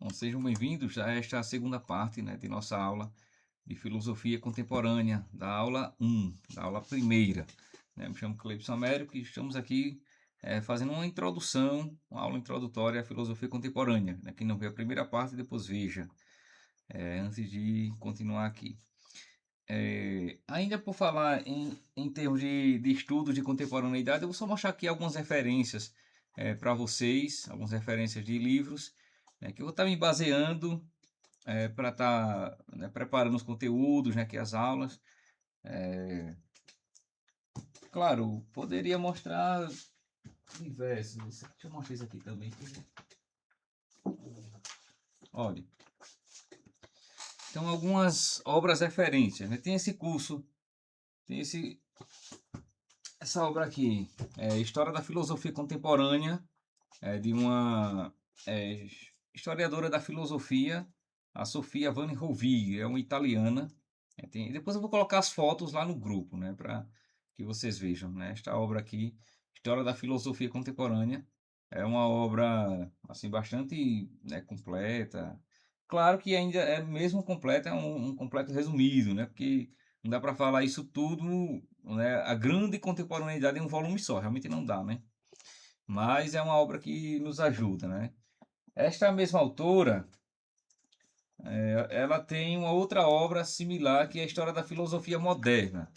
Então, sejam bem-vindos a esta segunda parte, né, de nossa aula de Filosofia Contemporânea, da aula 1, da aula primeira. Me chamo Cleibson Américo e estamos aqui fazendo uma introdução, uma aula introdutória à Filosofia Contemporânea. Né, quem não vê a primeira parte, depois veja, antes de continuar aqui. Ainda por falar em termos de estudos de contemporaneidade, eu vou só mostrar aqui algumas referências para vocês, algumas referências de livros, que eu vou estar me baseando para estar preparando os conteúdos, que as aulas. Claro, poderia mostrar diversos. Deixa eu mostrar isso aqui também. Olha, então algumas obras referências, né? Tem esse curso, tem essa obra aqui, História da Filosofia Contemporânea, de uma é, historiadora da filosofia, a Sofia Vanni Rovig, é uma italiana. Depois eu vou colocar as fotos lá no grupo, né, para que vocês vejam, né? Esta obra aqui, História da Filosofia Contemporânea, é uma obra assim bastante, né, completa. Claro que ainda é mesmo completa, é um completo resumido, né? Porque não dá para falar isso tudo, né? A grande contemporaneidade em um volume só, realmente não dá, né? Mas é uma obra que nos ajuda, né? Esta mesma autora, ela tem uma outra obra similar que é a História da Filosofia Moderna.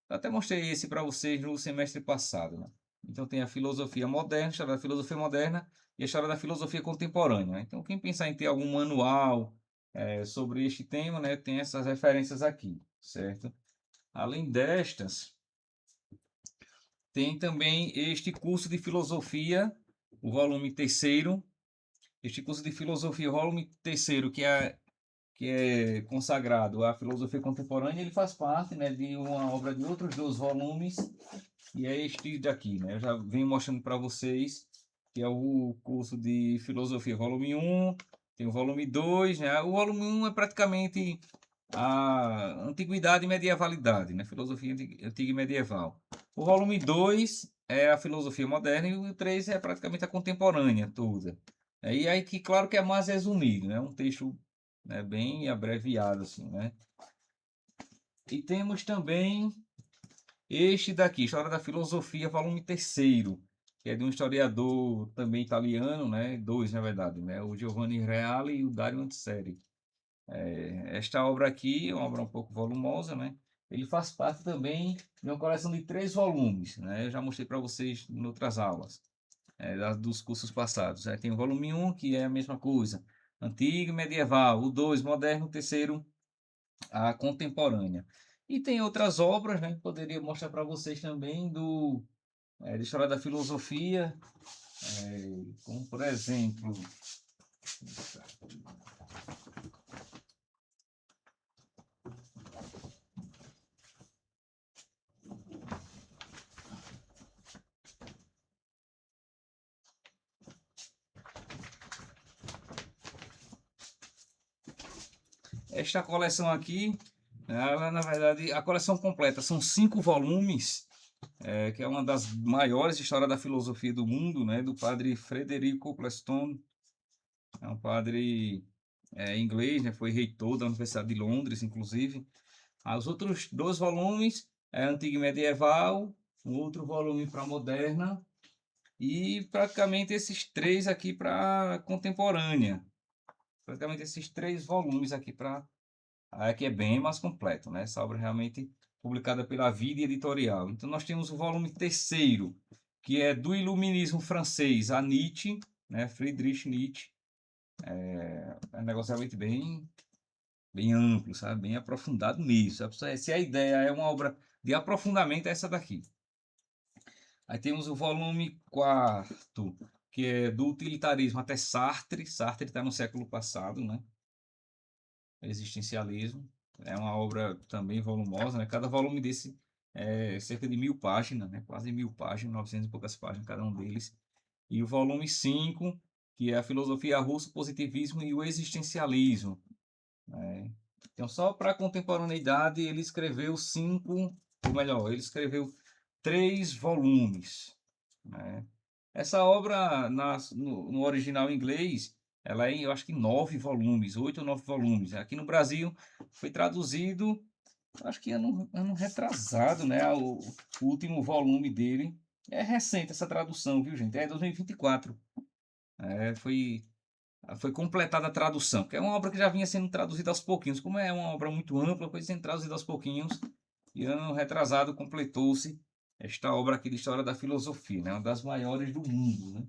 Eu até mostrei esse para vocês no semestre passado, né? Então tem a filosofia moderna, a história da filosofia moderna e a história da filosofia contemporânea, né? Então quem pensar em ter algum manual sobre este tema, né, tem essas referências aqui, certo? Além destas, tem também este curso de filosofia, o volume terceiro. Este curso de filosofia, volume terceiro, que é consagrado à filosofia contemporânea, ele faz parte, né, de uma obra de outros dois volumes, e é este daqui, né? Eu já venho mostrando para vocês que é o curso de filosofia, volume um, tem o volume 2, né? O volume um é praticamente a antiguidade e medievalidade, né? Filosofia antiga e medieval. O volume 2 é a filosofia moderna e o 3 é praticamente a contemporânea toda. E aí que claro que é mais resumido, né? Um texto, né, bem abreviado assim, né? E temos também este daqui, História da Filosofia, volume terceiro, que é de um historiador também italiano, né? Dois, na verdade, né? O Giovanni Reale e o Dario Antiseri. Esta obra aqui é uma obra um pouco volumosa, né? Ele faz parte também de uma coleção de 3 volumes, né? Eu já mostrei para vocês em outras aulas, dos cursos passados. Tem o volume um que é a mesma coisa, antigo e medieval, o 2 moderno, o terceiro, a contemporânea. E tem outras obras, né? Poderia mostrar para vocês também de história da filosofia, como por exemplo, esta coleção aqui, ela na verdade, a coleção completa são 5 volumes, que é uma das maiores histórias da filosofia do mundo, né? Do padre Frederico Pleston, é um padre inglês, né? Foi reitor da Universidade de Londres, inclusive. Os outros 2 volumes é Antiga e Medieval, um outro volume para Moderna e praticamente esses 3 aqui para Contemporânea. Praticamente esses 3 volumes aqui para que é bem mais completo, né? Essa obra é realmente publicada pela Vida Editorial. Então nós temos o volume terceiro, que é do Iluminismo francês a Nietzsche, né? Friedrich Nietzsche. É um negócio realmente bem amplo, sabe? Bem aprofundado nisso. Se a ideia é uma obra de aprofundamento, é essa daqui. Aí temos o volume quarto, que é do utilitarismo até Sartre. Sartre está no século passado, né? Existencialismo. É uma obra também volumosa, né? Cada volume desse é cerca de 1000 páginas, né? Quase 1000 páginas, 900 e poucas páginas cada um deles. E o volume 5, que é a filosofia russa, o positivismo e o existencialismo, né? Então, só para a contemporaneidade, ele escreveu 5, ou melhor, ele escreveu 3 volumes, né? Essa obra, no original inglês, Ela é, eu acho que 9 volumes, 8 ou 9 volumes. Aqui no Brasil foi traduzido, acho que ano retrasado, né? O último volume dele. É recente essa tradução, viu, gente? É 2024. Foi completada a tradução, que é uma obra que já vinha sendo traduzida aos pouquinhos. Como é uma obra muito ampla, foi sendo traduzida aos pouquinhos. E ano retrasado completou-se esta obra aqui de História da Filosofia, né? Uma das maiores do mundo, né?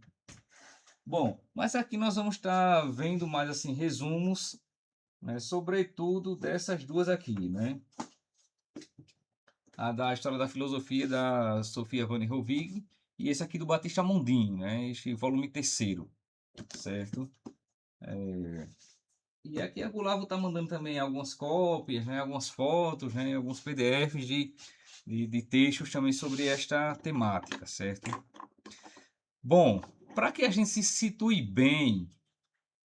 Bom, mas aqui nós vamos estar vendo mais assim resumos, né, sobretudo dessas duas aqui, né? A da História da Filosofia da Sofia van Rovig e esse aqui do Batista Mondin, né? Este volume terceiro, certo? E aqui a Gulavo está mandando também algumas cópias, né, algumas fotos, né, alguns PDFs de textos também sobre esta temática, certo? Bom, para que a gente se situe bem,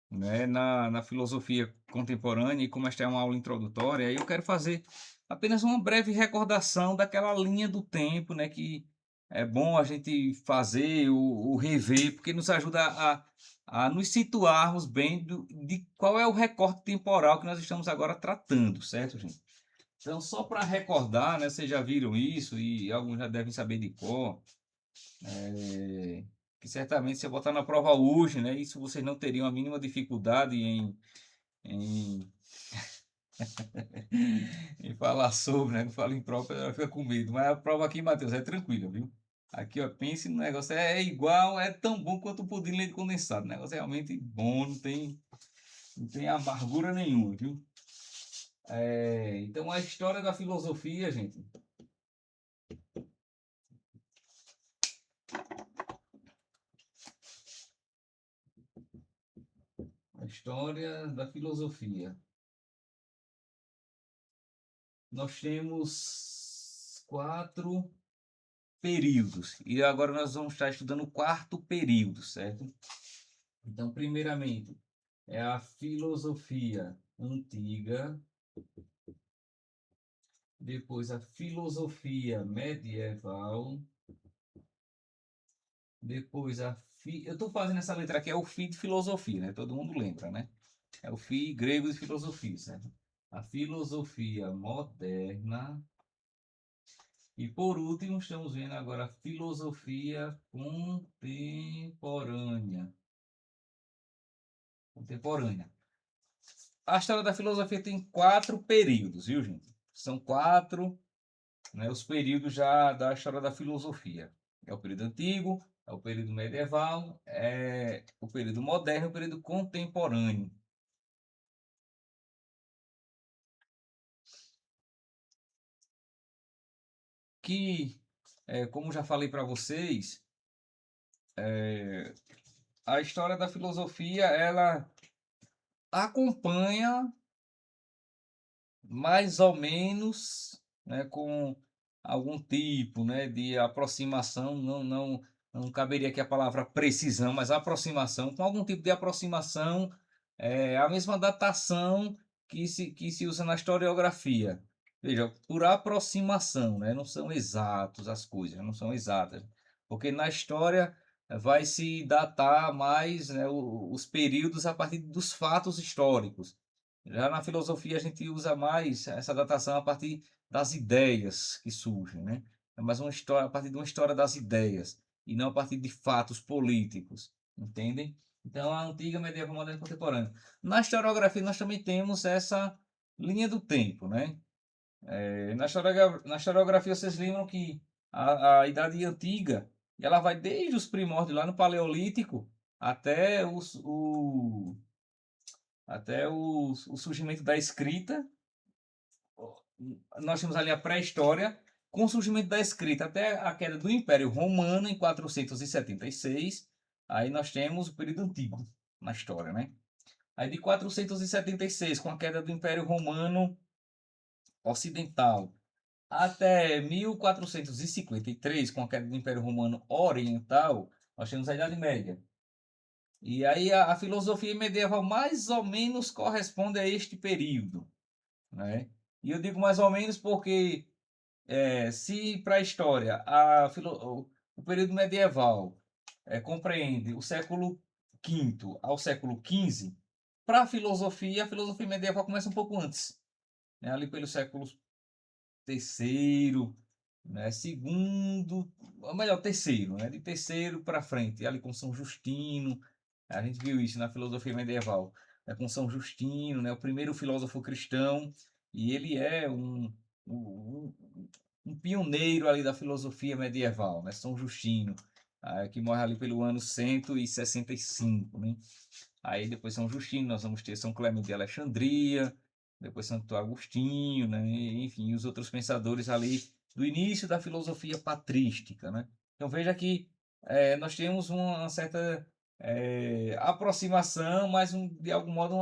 né, na filosofia contemporânea, e como esta é uma aula introdutória, eu quero fazer apenas uma breve recordação daquela linha do tempo, né, que é bom a gente fazer o rever, porque nos ajuda a nos situarmos bem de qual é o recorte temporal que nós estamos agora tratando, certo, gente? Então, só para recordar, né, vocês já viram isso e alguns já devem saber de cor, que certamente se eu botar na prova hoje, né, isso vocês não teriam a mínima dificuldade em, em falar sobre, né? Não falo em prova, ela fica com medo. Mas a prova aqui, Matheus, é tranquila, viu? Aqui, ó, pense no negócio, é igual, é tão bom quanto o pudim de leite condensado. O negócio é realmente bom, não tem amargura nenhuma, viu? Então, a história da filosofia, gente, a história da filosofia. Nós temos 4 períodos e agora nós vamos estar estudando o 4º período, certo? Então, primeiramente, é a filosofia antiga, depois a filosofia medieval, depois eu estou fazendo essa letra aqui, é o Fi de filosofia, né? Todo mundo lembra, né? É o Fi grego de filosofia, certo? A filosofia moderna. E por último, estamos vendo agora a filosofia contemporânea. Contemporânea. A história da filosofia tem 4 períodos, viu, gente? São 4, né, os períodos já da história da filosofia. É o período antigo, é o período medieval, é o período moderno e o período contemporâneo. Que, como já falei para vocês, a história da filosofia ela acompanha mais ou menos, né, com algum tipo, né, de aproximação, não caberia aqui a palavra precisão, mas aproximação, com algum tipo de aproximação, a mesma datação que se usa na historiografia. Veja, por aproximação, né, não são exatos as coisas, não são exatas, porque na história vai se datar mais, né, os períodos a partir dos fatos históricos. Já na filosofia a gente usa mais essa datação a partir das ideias que surgem, né? É mais uma história a partir de uma história das ideias e não a partir de fatos políticos, entendem? Então a antiga, medieval, moderna e contemporânea. Na historiografia nós também temos essa linha do tempo, né? Na historiografia vocês lembram que a Idade Antiga ela vai desde os primórdios lá no Paleolítico até o surgimento da escrita. Nós temos ali a pré-história, com o surgimento da escrita até a queda do Império Romano em 476. Aí nós temos o período antigo na história, né? Aí de 476, com a queda do Império Romano Ocidental, até 1453, com a queda do Império Romano Oriental, nós temos a Idade Média. E aí a filosofia medieval mais ou menos corresponde a este período, né? E eu digo mais ou menos porque se para a história o período medieval compreende o século V ao século XV, para a filosofia medieval começa um pouco antes, né? Ali pelo século terceiro, né? Segundo, ou melhor, terceiro, né? De terceiro para frente, ali com São Justino, a gente viu isso na filosofia medieval, né? Com São Justino, né? O primeiro filósofo cristão, e ele é um, um pioneiro ali da filosofia medieval, né? São Justino, que morre ali pelo ano 165, né? Aí depois São Justino, nós vamos ter São Clemente de Alexandria, depois Santo Agostinho, né? Enfim, os outros pensadores ali do início da filosofia patrística, né? Então veja que nós temos uma certa aproximação, mas de algum modo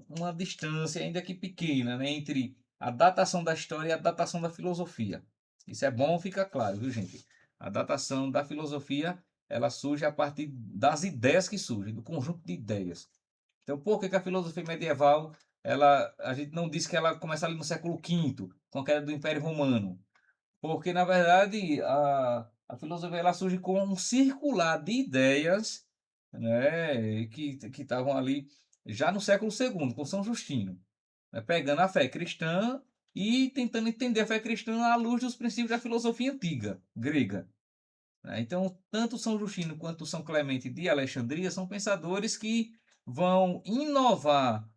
uma distância, ainda que pequena, né? Entre a datação da história e a datação da filosofia. Isso é bom, fica claro, viu, gente? A datação da filosofia, ela surge a partir das ideias que surgem, do conjunto de ideias. Então, por que a filosofia medieval, a gente não diz que ela começa ali no século V, com a queda do Império Romano? Porque, na verdade, a filosofia ela surge com um circular de ideias, né, que estavam ali já no século II, com São Justino, né, pegando a fé cristã e tentando entender a fé cristã à luz dos princípios da filosofia antiga, grega, né? Então, tanto São Justino quanto São Clemente de Alexandria são pensadores que vão inovar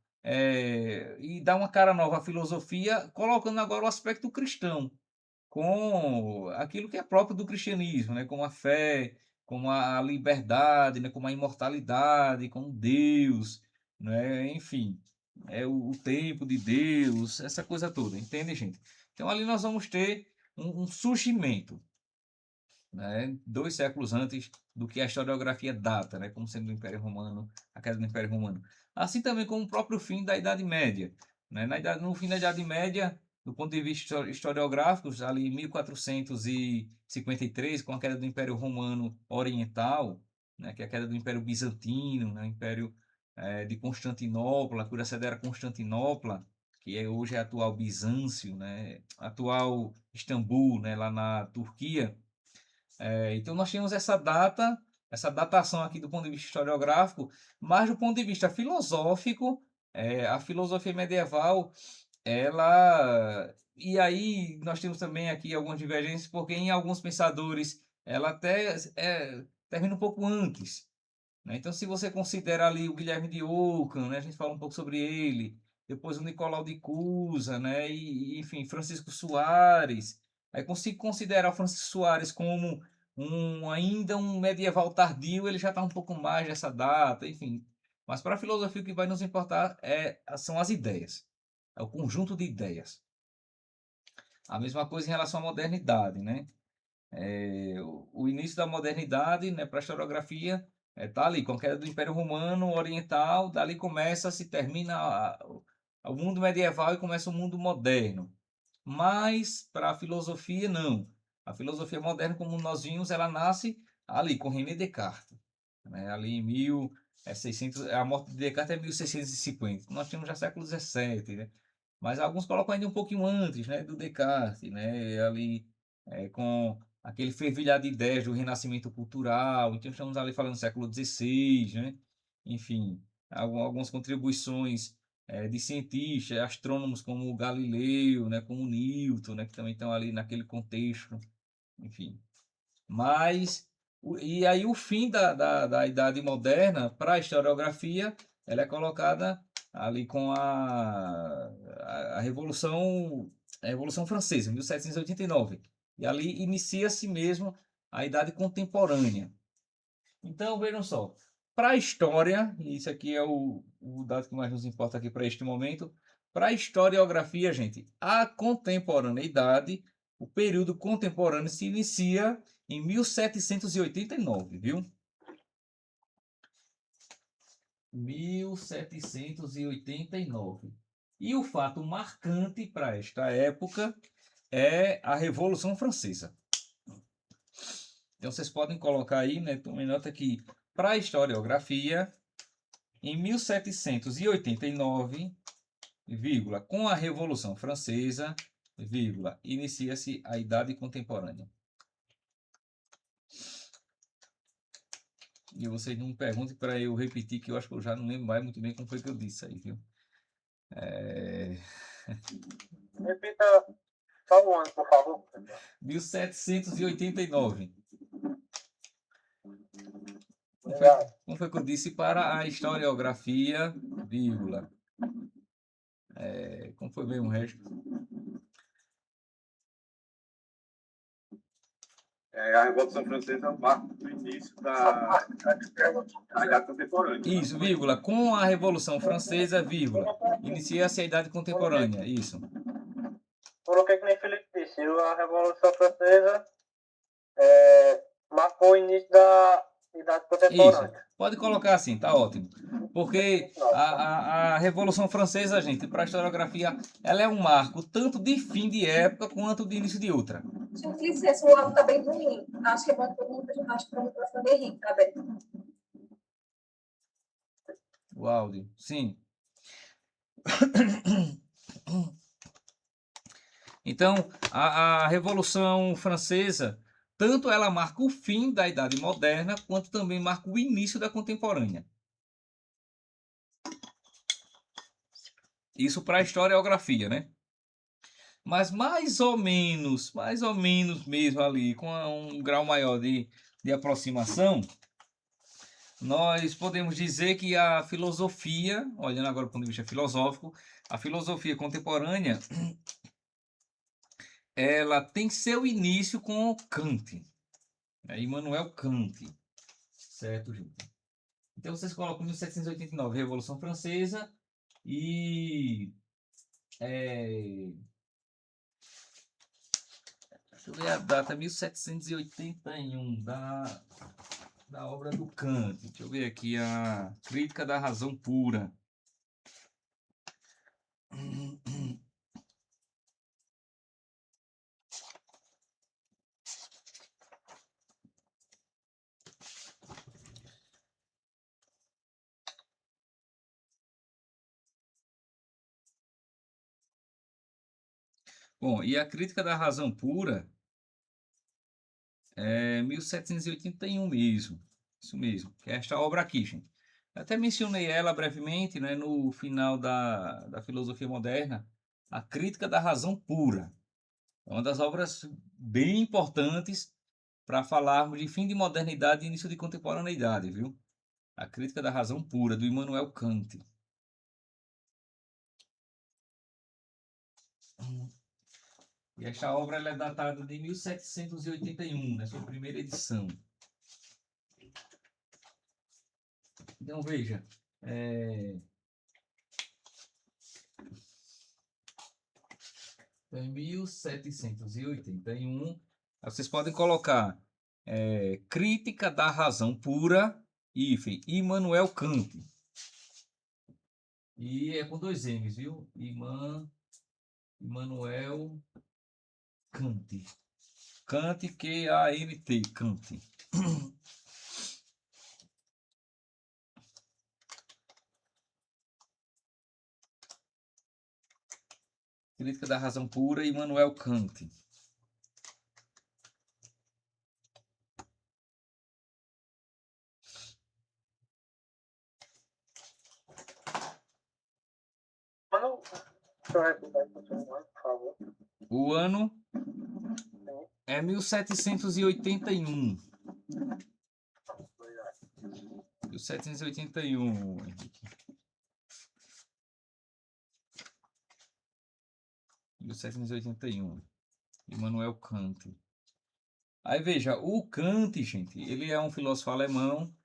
e dar uma cara nova à filosofia, colocando agora o aspecto cristão, com aquilo que é próprio do cristianismo, né? Como a fé, como a liberdade, né? Como a imortalidade, como Deus, né? Enfim, o tempo de Deus, essa coisa toda, entende, gente? Então ali nós vamos ter um surgimento, né, 2 séculos antes do que a historiografia data, né, como sendo o Império Romano, a queda do Império Romano. Assim também como o próprio fim da Idade Média, né? No fim da Idade Média, do ponto de vista historiográfico, ali em 1453, com a queda do Império Romano Oriental, né, que é a queda do Império Bizantino, né, o Império de Constantinopla, cuja sede era Constantinopla, que hoje é a atual Bizâncio, né, atual Istambul, né, lá na Turquia. Então nós temos essa data, essa datação aqui do ponto de vista historiográfico, mas do ponto de vista filosófico, a filosofia medieval, ela... E aí nós temos também aqui algumas divergências, porque em alguns pensadores ela até termina um pouco antes, né? Então se você considera ali o Guilherme de Ockham, né? A gente fala um pouco sobre ele, depois o Nicolau de Cusa, né? Enfim, Francisco Soares. Aí consigo considerar o Francisco Soares como ainda um medieval tardio, ele já está um pouco mais nessa data, enfim. Mas para a filosofia o que vai nos importar são as ideias, é o conjunto de ideias. A mesma coisa em relação à modernidade, né? O início da modernidade, né, para a historiografia, tá ali, com a queda do Império Romano Oriental, dali começa, se termina o mundo medieval e começa o mundo moderno. Mas para a filosofia, não. A filosofia moderna, como nós vimos, ela nasce ali com René Descartes, né? Ali em 1600, a morte de Descartes é 1650. Nós temos já século XVII, né? Mas alguns colocam ainda um pouquinho antes, né, do Descartes, né? Ali com aquele fervilhar de ideias do renascimento cultural. Então estamos ali falando do século XVI, né? Enfim, algumas contribuições de cientistas, astrônomos como Galileu, né, como Newton, né, que também estão ali naquele contexto, enfim. Mas, e aí o fim da Idade Moderna, para a historiografia, ela é colocada ali com a Revolução Francesa, 1789. E ali inicia-se mesmo a Idade Contemporânea. Então, vejam só, para a história, e isso aqui é o dado que mais nos importa aqui para este momento, para a historiografia, gente, a contemporaneidade, o período contemporâneo se inicia em 1789, viu? 1789. E o fato marcante para esta época é a Revolução Francesa. Então vocês podem colocar aí, né? Tomem nota que para a historiografia, em 1789, vírgula, com a Revolução Francesa, vírgula, inicia-se a Idade Contemporânea. E vocês não me perguntem para eu repetir, que eu acho que eu já não lembro mais muito bem como foi que eu disse aí, viu? Repita só o ano, por favor. 1789. Obrigado. Como foi que eu disse? Para a historiografia, vírgula. Como foi mesmo o resto? A Revolução Francesa é o marco do início da Idade Contemporânea. Isso, vírgula. Com a Revolução Francesa, vírgula. Inicia-se a Idade Contemporânea. Isso. Coloquei que nem Felipe disse, a Revolução Francesa marcou o início da Idade Isso. Contemporânea. Pode colocar assim, tá ótimo. Porque a Revolução Francesa, gente, para a historiografia, ela é um marco tanto de fim de época quanto de início de outra. Gente, licença, o áudio tá bem ruim. Acho que é bom todo mundo, acho que o microfone do Henrique tá bem. O áudio, sim. Então, a Revolução Francesa, tanto ela marca o fim da Idade Moderna, quanto também marca o início da Contemporânea. Isso para a historiografia, né? Mas mais ou menos mesmo ali, com um grau maior de aproximação, nós podemos dizer que a filosofia, olhando agora do ponto de vista filosófico, a filosofia contemporânea, ela tem seu início com Kant, Immanuel Kant, certo, gente? Então vocês colocam 1789, Revolução Francesa, e deixa eu ver a data, 1781, da obra do Kant. Deixa eu ver aqui, a Crítica da Razão Pura. Bom, e a Crítica da Razão Pura é 1781 mesmo. Isso mesmo, que é esta obra aqui, gente. Até mencionei ela brevemente, né, no final da Filosofia Moderna, a Crítica da Razão Pura. É uma das obras bem importantes para falarmos de fim de modernidade e início de contemporaneidade, viu? A Crítica da Razão Pura, do Immanuel Kant. E esta obra ela é datada de 1781, na sua primeira edição. Então veja, em 1781, vocês podem colocar Crítica da Razão Pura, Immanuel Kant. E é com 2 M's, viu? Immanuel Kant. Kant, K-A-N-T, Kant. Crítica da Razão Pura, Immanuel Kant. Mano, deixa eu repetir aqui, por favor. O ano é 1781. 1781, Henrique. 1781. Immanuel Kant. Aí veja, o Kant, gente, ele é um filósofo alemão.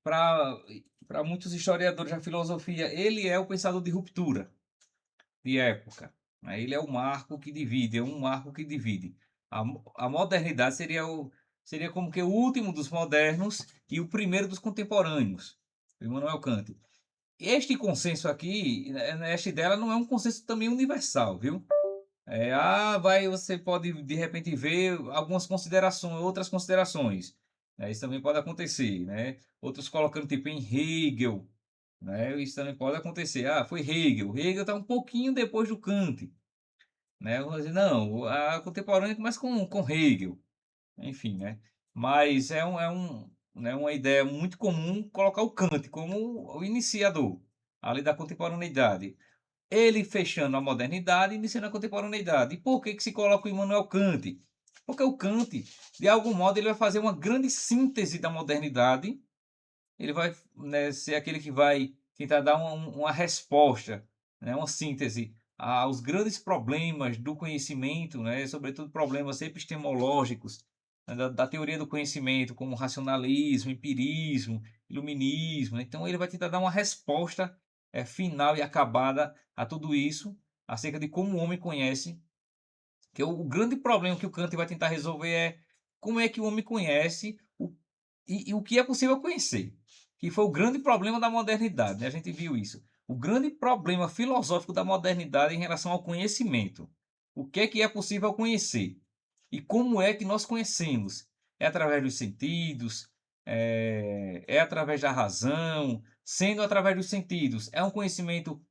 Para muitos historiadores da filosofia, ele é o pensador de ruptura de época. Ele é o marco que divide, é um marco que divide. A modernidade seria como que o último dos modernos e o primeiro dos contemporâneos, Immanuel Kant. Este consenso aqui, esta ideia, não é um consenso também universal, viu? Você pode de repente ver algumas considerações, outras considerações. Isso também pode acontecer, né? Outros colocando tipo em Hegel, né? Isso também pode acontecer. Foi Hegel. Hegel está um pouquinho depois do Kant, né? Vamos dizer, não, a contemporânea começa com Hegel, enfim, né? Mas né, uma ideia muito comum colocar o Kant como o iniciador ali da contemporaneidade. Ele fechando a modernidade e iniciando a contemporaneidade. E por que que se coloca o Immanuel Kant? Porque o Kant, de algum modo, ele vai fazer uma grande síntese da modernidade. Ele vai, né, ser aquele que vai tentar dar uma resposta, né, uma síntese aos grandes problemas do conhecimento, né, sobretudo problemas epistemológicos, né, da teoria do conhecimento, como racionalismo, empirismo, iluminismo, né. Então ele vai tentar dar uma resposta final e acabada a tudo isso, acerca de como o homem conhece, que o grande problema que o Kant vai tentar resolver é como é que o homem conhece e o que é possível conhecer, que foi o grande problema da modernidade, né? A gente viu isso. O grande problema filosófico da modernidade em relação ao conhecimento. O que é possível conhecer? E como é que nós conhecemos? É através dos sentidos, é através da razão, sendo através dos sentidos. É um conhecimento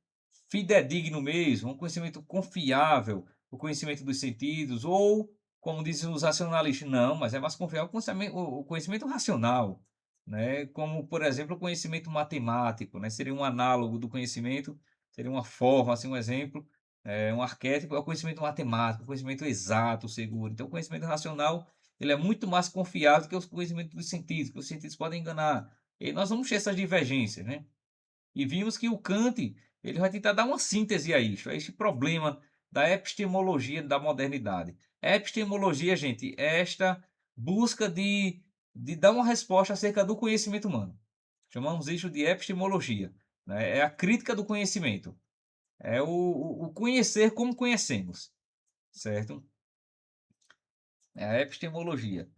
fidedigno mesmo, um conhecimento confiável, o conhecimento dos sentidos, ou, como dizem os racionalistas, não, mas é mais confiável o conhecimento racional, né? Como, por exemplo, o conhecimento matemático, né? Seria um análogo do conhecimento, seria uma forma, assim, um exemplo, um arquétipo, é o conhecimento matemático, o conhecimento exato, seguro. Então, o conhecimento racional, ele é muito mais confiável do que o conhecimento dos sentidos, porque os sentidos podem enganar. E nós vamos ter essas divergências, né? E vimos que o Kant, ele vai tentar dar uma síntese a este problema da epistemologia da modernidade. A epistemologia, gente, é esta busca de dar uma resposta acerca do conhecimento humano. Chamamos isso de epistemologia, né? É a crítica do conhecimento. É o conhecer como conhecemos, certo? É a epistemologia.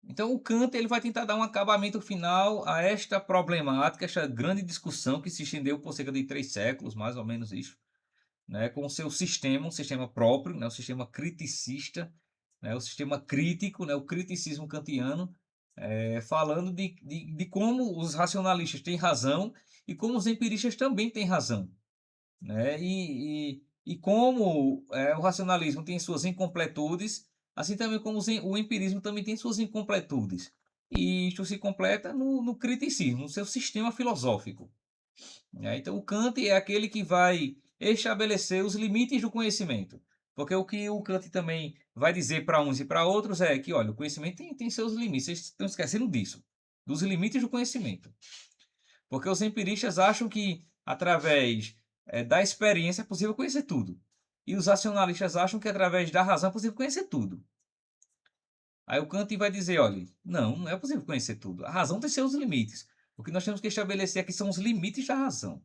Então o Kant ele vai tentar dar um acabamento final a esta problemática, esta grande discussão que se estendeu por cerca de 3 séculos, mais ou menos isso, né, com o seu sistema, um sistema próprio, né, um sistema criticista, né, o sistema crítico, né, o criticismo kantiano, falando de como os racionalistas têm razão e como os empiristas também têm razão, né, e como o racionalismo tem suas incompletudes, assim também como o empirismo também tem suas incompletudes. E isto se completa no criticismo, no seu sistema filosófico, né? Então, o Kant é aquele que vai estabelecer os limites do conhecimento. Porque o que o Kant também vai dizer para uns e para outros é que, olha, o conhecimento tem seus limites. Vocês estão esquecendo disso, dos limites do conhecimento. Porque os empiristas acham que, através da experiência, é possível conhecer tudo. E os racionalistas acham que, através da razão, é possível conhecer tudo. Aí o Kant vai dizer, olha, não é possível conhecer tudo. A razão tem seus limites. O que nós temos que estabelecer aqui são os limites da razão.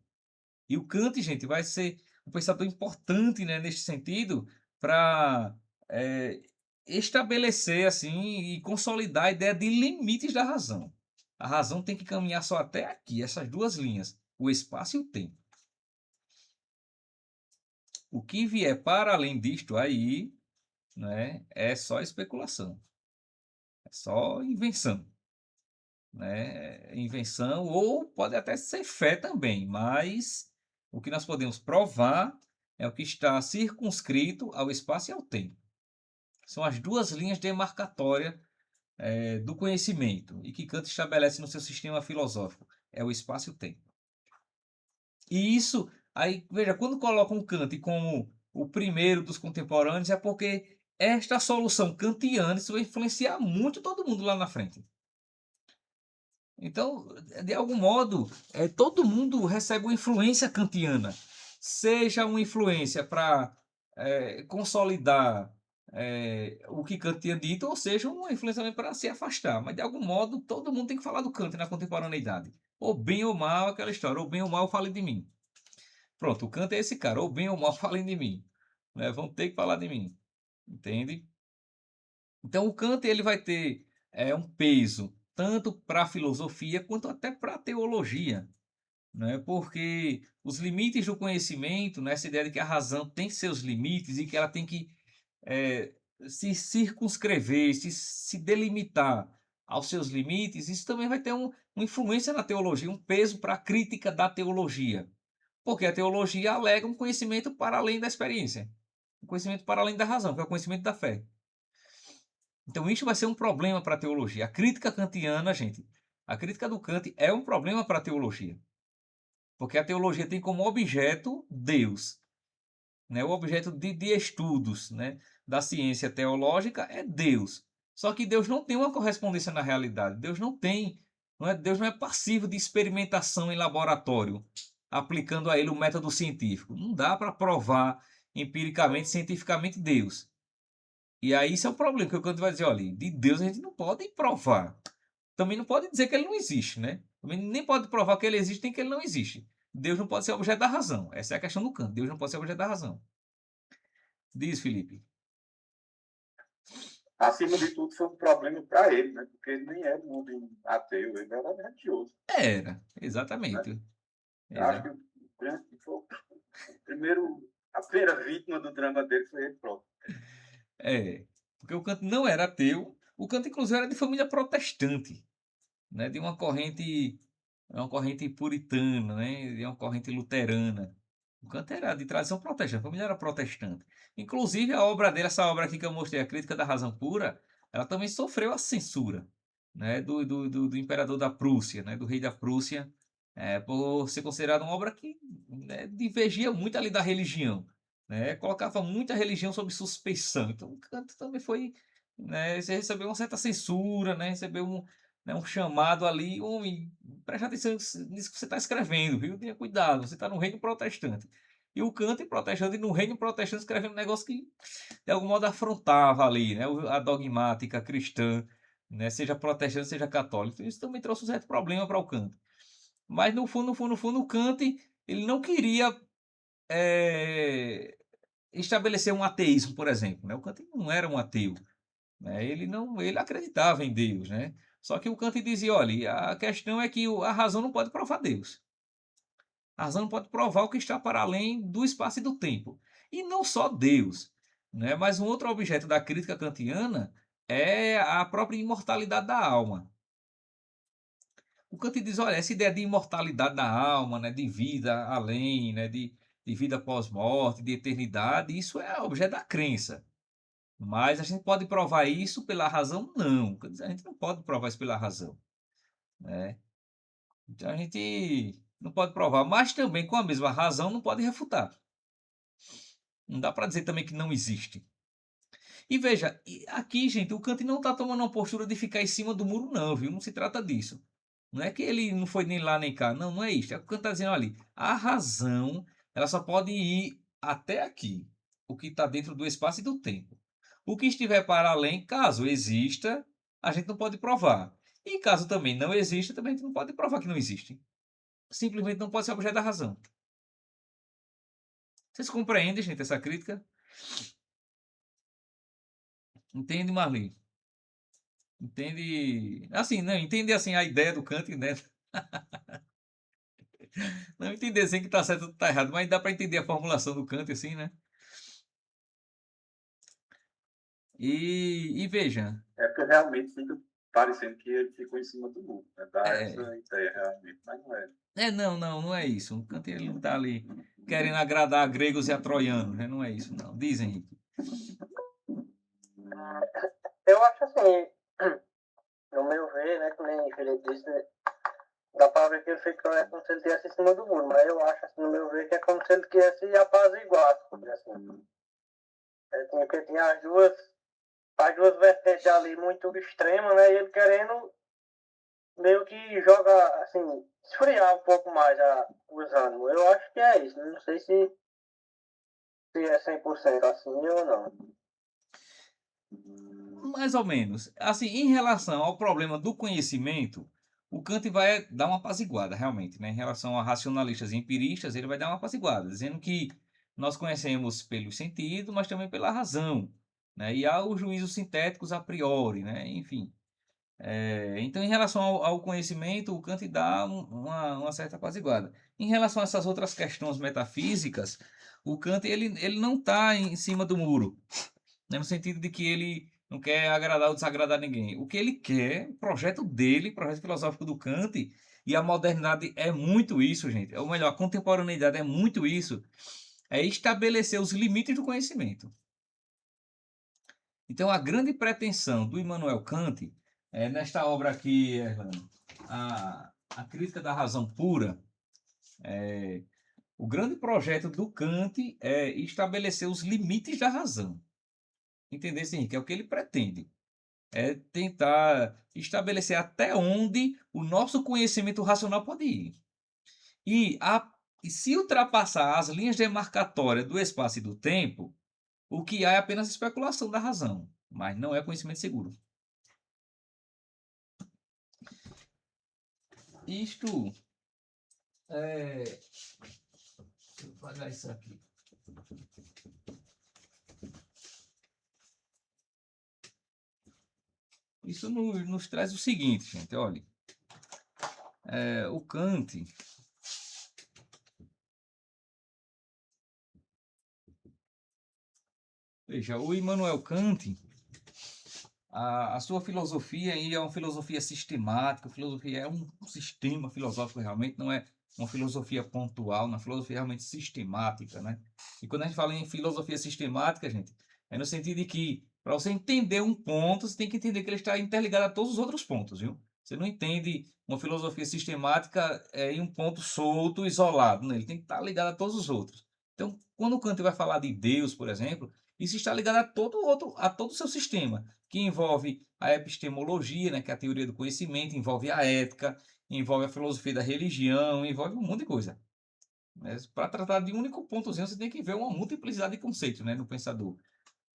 E o Kant, gente, vai ser um pensador importante, né, neste sentido, para estabelecer assim e consolidar a ideia de limites da razão. A razão tem que caminhar só até aqui, essas duas linhas, o espaço e o tempo. O que vier para além disto aí, né, é só especulação, é só invenção, né? Invenção ou pode até ser fé também, mas o que nós podemos provar é o que está circunscrito ao espaço e ao tempo. São as duas linhas demarcatórias do conhecimento e que Kant estabelece no seu sistema filosófico. É o espaço e o tempo. E isso, aí, veja, quando colocam Kant como o primeiro dos contemporâneos, é porque esta solução kantiana isso vai influenciar muito todo mundo lá na frente. Então, de algum modo, todo mundo recebe uma influência kantiana. Seja uma influência para consolidar o que Kant tinha dito, ou seja, uma influência para se afastar. Mas, de algum modo, todo mundo tem que falar do Kant na contemporaneidade. Ou bem ou mal, aquela história. Ou bem ou mal, falem de mim. Pronto, o Kant é esse cara. Ou bem ou mal, falem de mim. Né? Vão ter que falar de mim. Entende? Então, o Kant ele vai ter um peso tanto para a filosofia quanto até para a teologia, né? Porque os limites do conhecimento, né? Essa ideia de que a razão tem seus limites e que ela tem que se circunscrever, se delimitar aos seus limites, isso também vai ter uma influência na teologia, um peso para a crítica da teologia. Porque a teologia alega um conhecimento para além da experiência, um conhecimento para além da razão, que é o conhecimento da fé. Então isso vai ser um problema para a teologia. A crítica kantiana, gente, A crítica do Kant é um problema para a teologia, porque a teologia tem como objeto Deus, né? O objeto de estudos, né, da ciência teológica é Deus. Só que Deus não tem uma correspondência na realidade. Deus não tem, Deus não é passivo de experimentação em laboratório, aplicando a ele o método científico. Não dá para provar empiricamente, cientificamente Deus. E aí isso é o problema, que o Kant vai dizer, olha, de Deus a gente não pode provar. Também não pode dizer que ele não existe, né? Também nem pode provar que ele existe nem que ele não existe. Deus não pode ser objeto da razão. Essa é a questão do Kant. Deus não pode ser objeto da razão. Diz, Felipe. Acima de tudo, foi um problema para ele, né? Porque ele nem era um homem ateu, ele era religioso. Era, exatamente. Eu acho que o grande foi o a primeira vítima do drama dele foi ele próprio. Porque o Kant não era ateu. O Kant, inclusive, era de família protestante, né? De uma corrente puritana, né? De uma corrente luterana. O Kant era de tradição protestante, a família era protestante. Inclusive, a obra dele, essa obra aqui que eu mostrei, A Crítica da Razão Pura, ela também sofreu a censura, né, do imperador da Prússia, né, do rei da Prússia, por ser considerada uma obra que, né, divergia muito ali da religião, né, colocava muita religião sob suspeição. Então, o Kant também foi, né, você recebeu uma certa censura, né, recebeu um chamado ali, preste atenção nisso que você está escrevendo, viu? Tenha cuidado, você está no reino protestante. E o Kant protestante, no reino protestante, escrevendo um negócio que, de algum modo, afrontava ali, né? A dogmática cristã, né? Seja protestante, seja católico. Então, isso também trouxe um certo problema para o Kant. Mas, no fundo, o Kant, ele não queria estabelecer um ateísmo, por exemplo, né? O Kant não era um ateu, né? Ele acreditava em Deus, né? Só que o Kant dizia, olha, a questão é que a razão não pode provar Deus. A razão não pode provar o que está para além do espaço e do tempo. E não só Deus, né? Mas um outro objeto da crítica kantiana é a própria imortalidade da alma. O Kant diz, olha, essa ideia de imortalidade da alma, né, de vida além, né, de vida pós-morte, de eternidade, isso é objeto da crença. Mas a gente pode provar isso pela razão? Não. Quer dizer, a gente não pode provar isso pela razão, né? Então a gente não pode provar, mas também com a mesma razão não pode refutar. Não dá para dizer também que não existe. E veja, aqui, gente, o Kant não está tomando uma postura de ficar em cima do muro, não, viu? Não se trata disso. Não é que ele não foi nem lá nem cá. Não, não é isso. É o que o Kant está dizendo ali. A razão, ela só pode ir até aqui. O que está dentro do espaço e do tempo. O que estiver para além, caso exista, a gente não pode provar. E caso também não exista, também a gente não pode provar que não existe. Simplesmente não pode ser objeto da razão. Vocês compreendem, gente, essa crítica? Entende, Marli? Entende? Assim, não, entende assim a ideia do Kant, né? Não entender assim que tá certo ou tá errado, mas dá para entender a formulação do Kant assim, né? E veja, É porque realmente fica parecendo que ele ficou em cima do muro, né? Dá é, essa ideia realmente, mas não é. não é isso. O Kant ele não tá ali querendo agradar a gregos e a troianos, né? Não é isso, não. Diz, Henrique. Eu acho assim, no meu ver, né, como o Felipe disse, dá pra ver que ele ficou como se ele estivesse em cima do muro, mas eu acho, assim, no meu ver, que é como se ele quisesse apaziguar, assim. Porque tinha as duas vertentes ali muito extremas, né, e ele querendo meio que joga, assim, esfriar um pouco mais os ânimos. Eu acho que é isso, não sei se é 100% assim ou não. Mais ou menos. Assim, em relação ao problema do conhecimento, o Kant vai dar uma apaziguada, realmente, né? Em relação a racionalistas e empiristas, ele vai dar uma apaziguada, dizendo que nós conhecemos pelo sentido, mas também pela razão, né? E há os juízos sintéticos a priori, né? Enfim. Então, em relação ao conhecimento, o Kant dá uma certa apaziguada. Em relação a essas outras questões metafísicas, o Kant ele não está em cima do muro, né? No sentido de que ele não quer agradar ou desagradar ninguém. O que ele quer, o projeto dele, o projeto filosófico do Kant, e a modernidade é muito isso, gente. Ou melhor, a contemporaneidade é muito isso, é estabelecer os limites do conhecimento. Então, a grande pretensão do Immanuel Kant, nesta obra aqui, a crítica da razão pura, o grande projeto do Kant é estabelecer os limites da razão. Entender, sim, que é o que ele pretende. É tentar estabelecer até onde o nosso conhecimento racional pode ir. E se ultrapassar as linhas demarcatórias do espaço e do tempo, o que há é apenas especulação da razão, mas não é conhecimento seguro. Isto é... Deixa eu apagar isso aqui. Isso nos traz o seguinte, gente, olha. O Kant... Veja, o Immanuel Kant, a sua filosofia é uma filosofia sistemática, a filosofia é um sistema filosófico realmente, não é uma filosofia pontual, uma filosofia realmente sistemática, né? E quando a gente fala em filosofia sistemática, gente, é no sentido de que, para você entender um ponto, você tem que entender que ele está interligado a todos os outros pontos, viu? Você não entende uma filosofia sistemática em um ponto solto, isolado, né? Ele tem que estar ligado a todos os outros. Então, quando o Kant vai falar de Deus, por exemplo, isso está ligado a todo o seu sistema, que envolve a epistemologia, né, que é a teoria do conhecimento, envolve a ética, envolve a filosofia da religião, envolve um monte de coisa. Para tratar de um único pontozinho, você tem que ver uma multiplicidade de conceitos, né, no pensador.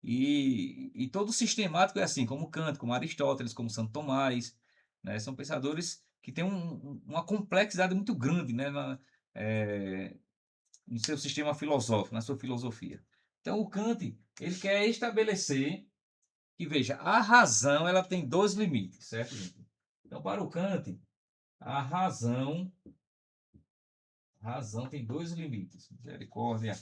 E todo sistemático é assim, como Kant, como Aristóteles, como Santo Tomás, né, são pensadores que têm uma complexidade muito grande, né, no seu sistema filosófico, na sua filosofia. Então, o Kant, ele quer estabelecer que, veja, a razão ela tem dois limites, certo, gente? Então, para o Kant, a razão tem dois limites. Misericórdia.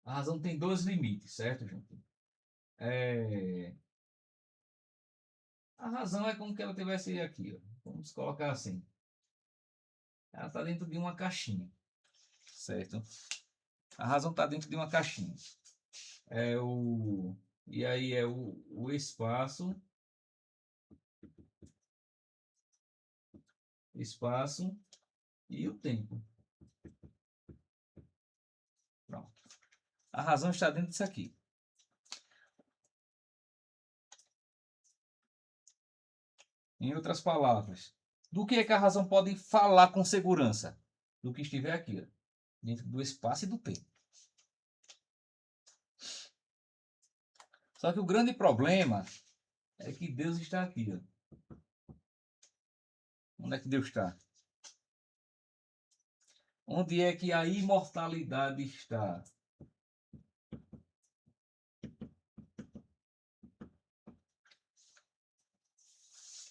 A razão tem dois limites, certo, gente? A razão é como que ela tivesse aqui, ó. Vamos colocar assim. Ela está dentro de uma caixinha, certo? A razão está dentro de uma caixinha. E aí é o espaço e o tempo. Pronto. A razão está dentro disso aqui. Em outras palavras, do que é que a razão pode falar com segurança? Do que estiver aqui, ó, dentro do espaço e do tempo. Só que o grande problema é que Deus está aqui, ó. Onde é que Deus está? Onde é que a imortalidade está?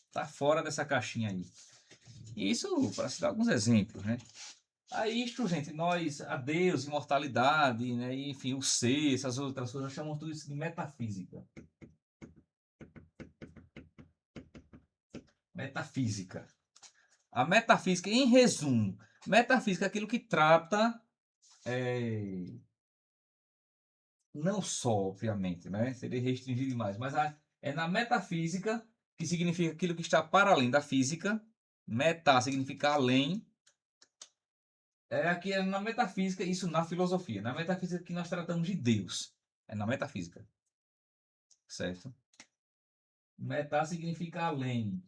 Está fora dessa caixinha aí. E isso para citar alguns exemplos, né? Aí isto, gente, a Deus, imortalidade, né? E, enfim, o ser, essas outras coisas, nós chamamos tudo isso de metafísica. Metafísica. A metafísica, em resumo, metafísica é aquilo que trata, não só, obviamente, né? Seria restringido demais, mas é na metafísica, que significa aquilo que está para além da física. Meta significa além. Aqui é na metafísica, isso na filosofia. Na metafísica que nós tratamos de Deus. É na metafísica. Certo? Meta significa além.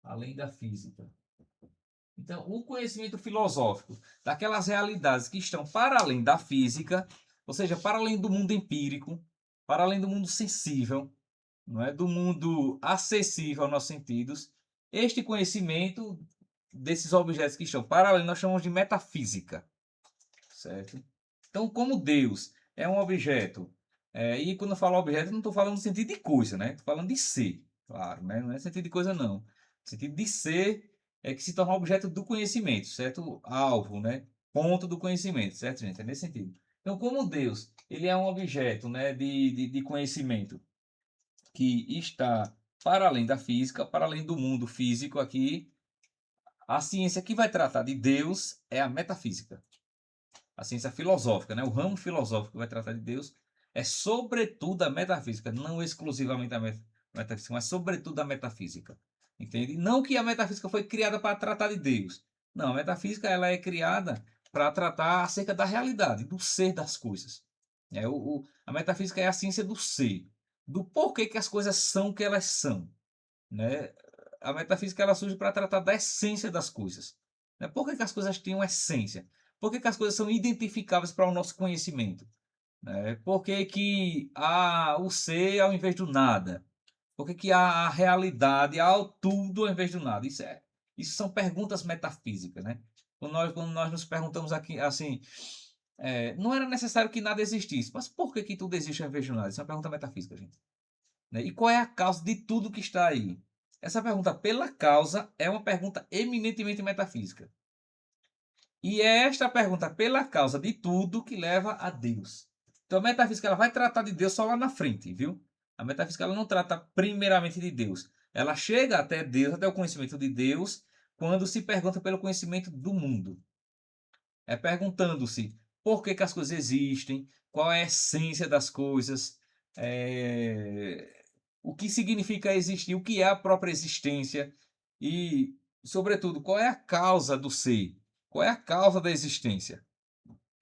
Além da física. Então, o conhecimento filosófico daquelas realidades que estão para além da física, ou seja, para além do mundo empírico, para além do mundo sensível, não é, do mundo acessível aos nossos sentidos, este conhecimento desses objetos que estão para além nós chamamos de metafísica, certo? Então, como Deus é um objeto, e quando eu falo objeto, não estou falando no sentido de coisa, né? Estou falando de ser, claro, né? Não é no sentido de coisa, não. No sentido de ser é que se torna objeto do conhecimento, certo? Alvo, né? Ponto do conhecimento, certo, gente? É nesse sentido. Então, como Deus, ele é um objeto, né, de conhecimento que está para além da física, para além do mundo físico aqui, a ciência que vai tratar de Deus é a metafísica. A ciência filosófica, né? O ramo filosófico que vai tratar de Deus é sobretudo a metafísica, não exclusivamente a metafísica, mas sobretudo a metafísica. Entende? Não que a metafísica foi criada para tratar de Deus. Não, a metafísica ela é criada para tratar acerca da realidade, do ser das coisas. A metafísica é a ciência do ser, do porquê que as coisas são o que elas são. Né? A metafísica ela surge para tratar da essência das coisas. Né? Por que as coisas têm uma essência? Por que as coisas são identificáveis para o nosso conhecimento? Né? Por que há o ser ao invés do nada? Por que há a realidade, há o tudo ao invés do nada? Isso são perguntas metafísicas. Né? Quando nós nos perguntamos aqui assim, não era necessário que nada existisse, mas por que tudo existe ao invés do nada? Isso é uma pergunta metafísica, gente. Né? E qual é a causa de tudo que está aí? Essa pergunta pela causa é uma pergunta eminentemente metafísica. E é esta pergunta pela causa de tudo que leva a Deus. Então a metafísica ela vai tratar de Deus só lá na frente, viu? A metafísica ela não trata primeiramente de Deus. Ela chega até Deus, até o conhecimento de Deus, quando se pergunta pelo conhecimento do mundo. É perguntando-se por que as coisas existem, qual é a essência das coisas, o que significa existir, o que é a própria existência e, sobretudo, qual é a causa do ser, qual é a causa da existência.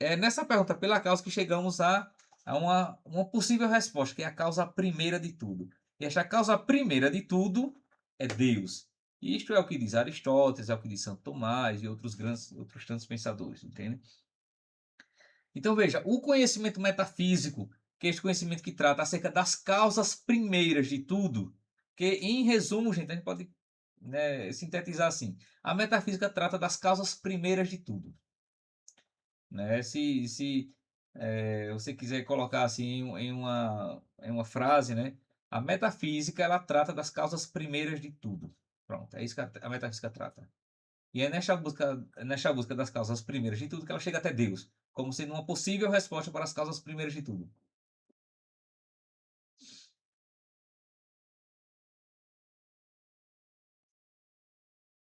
É nessa pergunta pela causa que chegamos a uma possível resposta, que é a causa primeira de tudo. E esta causa primeira de tudo é Deus. E isto é o que diz Aristóteles, é o que diz Santo Tomás e outros tantos pensadores, entende? Então veja, o conhecimento metafísico, que é este conhecimento que trata acerca das causas primeiras de tudo, que em resumo, gente, a gente pode, né, sintetizar assim: a metafísica trata das causas primeiras de tudo. Né? Se você quiser colocar assim em uma frase, né? A metafísica ela trata das causas primeiras de tudo. Pronto, é isso que a metafísica trata. E é nesta busca das causas primeiras de tudo que ela chega até Deus, como sendo uma possível resposta para as causas primeiras de tudo.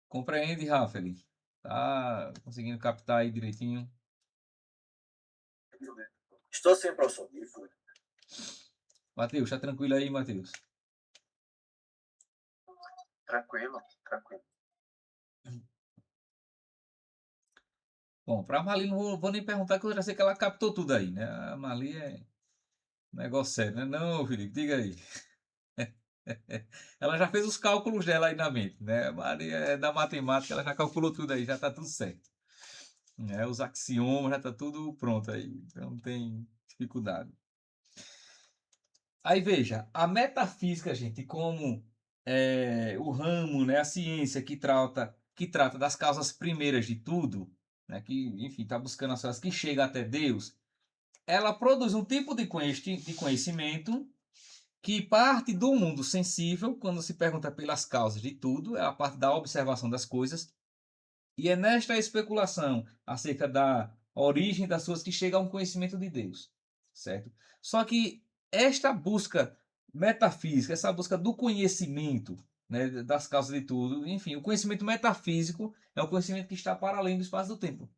Compreende, Rafael? Tá conseguindo captar aí direitinho? Estou sim, professor. Matheus, tá tranquilo aí, Matheus? Tranquilo, tranquilo. Bom, para a Mali não vou nem perguntar, que eu já sei que ela captou tudo aí, né? A Mali é negócio sério, né? Não, Felipe, diga aí. Ela já fez os cálculos dela aí na mente, né? A Mali é da matemática, ela já calculou tudo aí, já está tudo certo. Né? Os axiomas, já está tudo pronto aí, então não tem dificuldade. Aí veja, a metafísica, gente, como o ramo, né, a ciência que trata das causas primeiras de tudo, né, que, enfim, está buscando as coisas que chega até Deus, ela produz um tipo de conhecimento que parte do mundo sensível, quando se pergunta pelas causas de tudo, é a parte da observação das coisas, e é nesta especulação acerca da origem das coisas que chega a um conhecimento de Deus, certo? Só que esta busca metafísica, essa busca do conhecimento, né, das causas de tudo, enfim, o conhecimento metafísico é o conhecimento que está para além do espaço do tempo.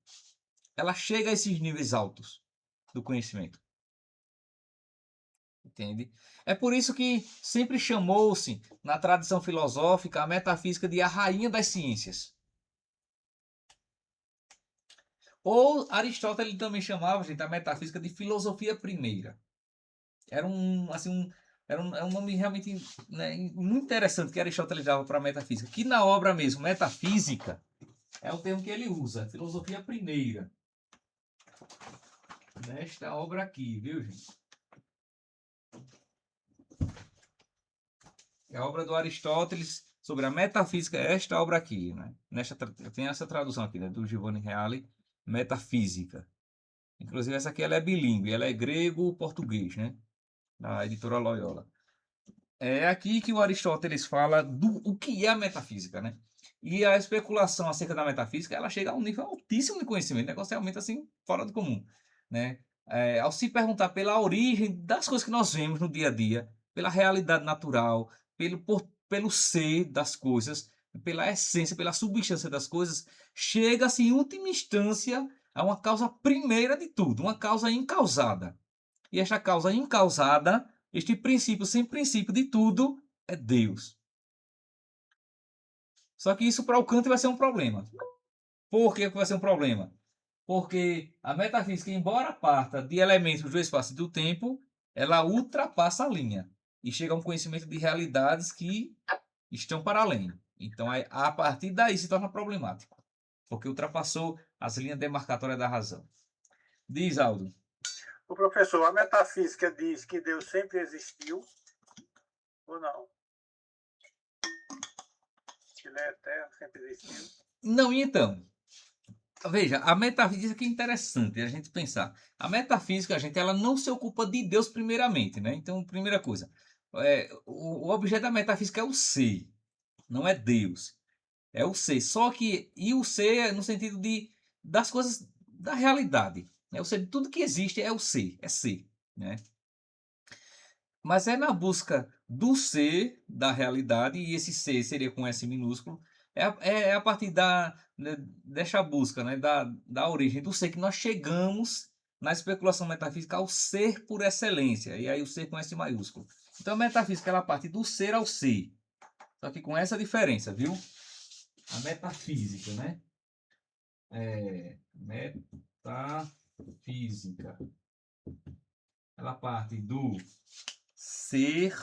Ela chega a esses níveis altos do conhecimento. Entende? É por isso que sempre chamou-se, na tradição filosófica, a metafísica de a rainha das ciências. Ou Aristóteles também chamava, gente, a metafísica de filosofia primeira. Era um nome realmente, né, muito interessante que Aristóteles dava para a metafísica. Que na obra mesmo, metafísica, é o termo que ele usa, filosofia primeira. Nesta obra aqui, viu, gente? É a obra do Aristóteles sobre a metafísica, esta obra aqui, né? Tem essa tradução aqui, né, do Giovanni Reale, Metafísica. Inclusive essa aqui ela é bilíngue, ela é grego-português, né? Da editora Loyola. É aqui que o Aristóteles fala do o que é a metafísica, né? E a especulação acerca da metafísica, ela chega a um nível altíssimo de conhecimento, negócio realmente assim, fora do comum, né? Ao se perguntar pela origem das coisas que nós vemos no dia a dia, pela realidade natural, pelo ser das coisas, pela essência, pela substância das coisas, chega-se em última instância a uma causa primeira de tudo, uma causa incausada. e esta causa incausada, este princípio sem princípio de tudo, é Deus. Só que isso para o Kant vai ser um problema. Por que vai ser um problema? Porque a metafísica, embora parta de elementos do espaço e do tempo, ela ultrapassa a linha e chega a um conhecimento de realidades que estão para além. Então, a partir daí se torna problemático, porque ultrapassou as linhas demarcatórias da razão. Diz, Aldo. O professor, a metafísica diz que Deus sempre existiu ou não? Ele é eterno, sempre existiu. Não, e então? Veja, a metafísica que é interessante a gente pensar. A metafísica, gente, ela não se ocupa de Deus primeiramente, né? Então, primeira coisa, o objeto da metafísica é o ser, não é Deus. É o ser. Só que, e o ser é no sentido das coisas, da realidade. Né? O ser de tudo que existe é o ser, é ser, né? Mas é na busca do ser, da realidade, e esse ser seria com S minúsculo, é a partir dessa busca, né, da origem do ser, que nós chegamos na especulação metafísica ao ser por excelência, e aí o ser com S maiúsculo. Então a metafísica ela parte do ser ao ser, só que com essa diferença, viu? A metafísica, né? Metafísica. Ela parte do ser